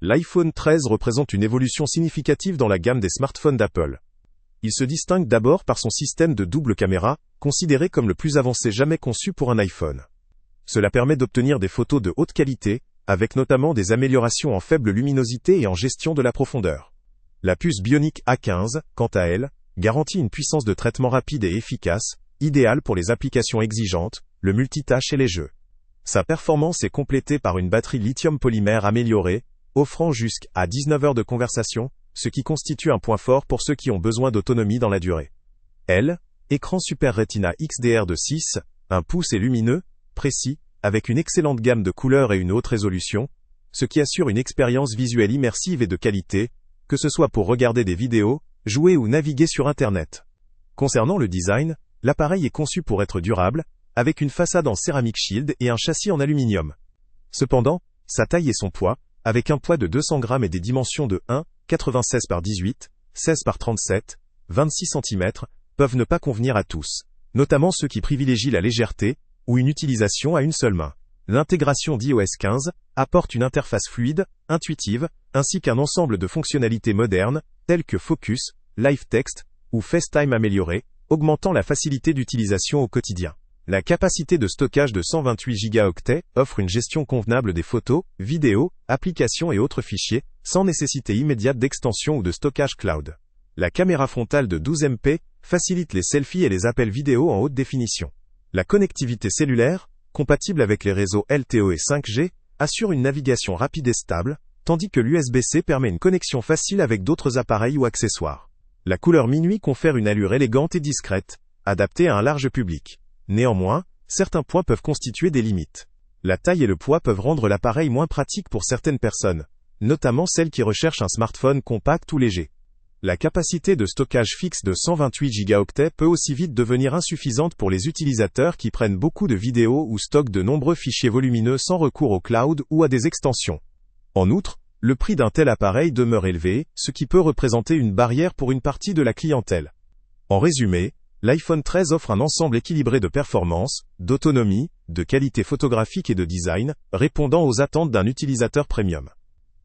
L'iPhone 13 représente une évolution significative dans la gamme des smartphones d'Apple. Il se distingue d'abord par son système de double caméra, considéré comme le plus avancé jamais conçu pour un iPhone. Cela permet d'obtenir des photos de haute qualité, avec notamment des améliorations en faible luminosité et en gestion de la profondeur. La puce Bionic A15, quant à elle, garantit une puissance de traitement rapide et efficace, idéale pour les applications exigeantes, le multitâche et les jeux. Sa performance est complétée par une batterie lithium polymère améliorée, offrant jusqu'à 19 heures de conversation, ce qui constitue un point fort pour ceux qui ont besoin d'autonomie dans la durée. Écran Super Retina XDR de 6,1 pouces et lumineux, précis, avec une excellente gamme de couleurs et une haute résolution, ce qui assure une expérience visuelle immersive et de qualité, que ce soit pour regarder des vidéos, jouer ou naviguer sur Internet. Concernant le design, l'appareil est conçu pour être durable, avec une façade en céramique shield et un châssis en aluminium. Cependant, sa taille et son poids, avec un poids de 200 grammes et des dimensions de 1,96 par 18, 16 par 37, 26 cm, peuvent ne pas convenir à tous, notamment ceux qui privilégient la légèreté, ou une utilisation à une seule main. L'intégration d'iOS 15 apporte une interface fluide, intuitive, ainsi qu'un ensemble de fonctionnalités modernes, telles que Focus, Live Text, ou FaceTime amélioré, augmentant la facilité d'utilisation au quotidien. La capacité de stockage de 128 Go offre une gestion convenable des photos, vidéos, applications et autres fichiers, sans nécessité immédiate d'extension ou de stockage cloud. La caméra frontale de 12 MP facilite les selfies et les appels vidéo en haute définition. La connectivité cellulaire, compatible avec les réseaux LTE et 5G, assure une navigation rapide et stable, tandis que l'USB-C permet une connexion facile avec d'autres appareils ou accessoires. La couleur minuit confère une allure élégante et discrète, adaptée à un large public. Néanmoins, certains points peuvent constituer des limites. La taille et le poids peuvent rendre l'appareil moins pratique pour certaines personnes, notamment celles qui recherchent un smartphone compact ou léger. La capacité de stockage fixe de 128 Go peut aussi vite devenir insuffisante pour les utilisateurs qui prennent beaucoup de vidéos ou stockent de nombreux fichiers volumineux sans recours au cloud ou à des extensions. En outre, le prix d'un tel appareil demeure élevé, ce qui peut représenter une barrière pour une partie de la clientèle. En résumé, l'iPhone 13 offre un ensemble équilibré de performance, d'autonomie, de qualité photographique et de design, répondant aux attentes d'un utilisateur premium.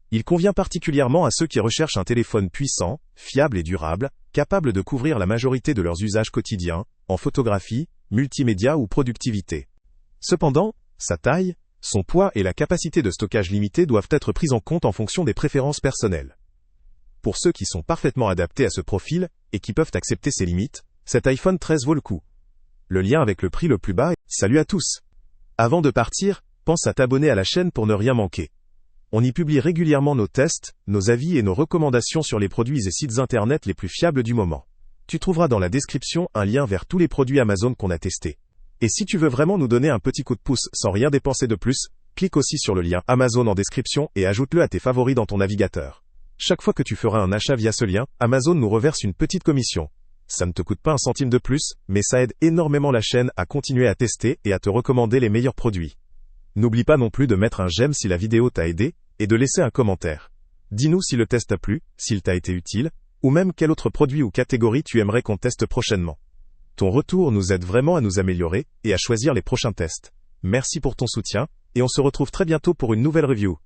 Il convient particulièrement à ceux qui recherchent un téléphone puissant, fiable et durable, capable de couvrir la majorité de leurs usages quotidiens, en photographie, multimédia ou productivité. Cependant, sa taille, son poids et la capacité de stockage limitée doivent être pris en compte en fonction des préférences personnelles. Pour ceux qui sont parfaitement adaptés à ce profil, et qui peuvent accepter ses limites, cet iPhone 13 vaut le coup. Le lien avec le prix le plus bas est « Salut à tous !» Avant de partir, pense à t'abonner à la chaîne pour ne rien manquer. On y publie régulièrement nos tests, nos avis et nos recommandations sur les produits et sites internet les plus fiables du moment. Tu trouveras dans la description un lien vers tous les produits Amazon qu'on a testés. Et si tu veux vraiment nous donner un petit coup de pouce sans rien dépenser de plus, clique aussi sur le lien Amazon en description et ajoute-le à tes favoris dans ton navigateur. Chaque fois que tu feras un achat via ce lien, Amazon nous reverse une petite commission. Ça ne te coûte pas un centime de plus, mais ça aide énormément la chaîne à continuer à tester et à te recommander les meilleurs produits. N'oublie pas non plus de mettre un j'aime si la vidéo t'a aidé, et de laisser un commentaire. Dis-nous si le test t'a plu, s'il t'a été utile, ou même quel autre produit ou catégorie tu aimerais qu'on teste prochainement. Ton retour nous aide vraiment à nous améliorer, et à choisir les prochains tests. Merci pour ton soutien, et on se retrouve très bientôt pour une nouvelle review.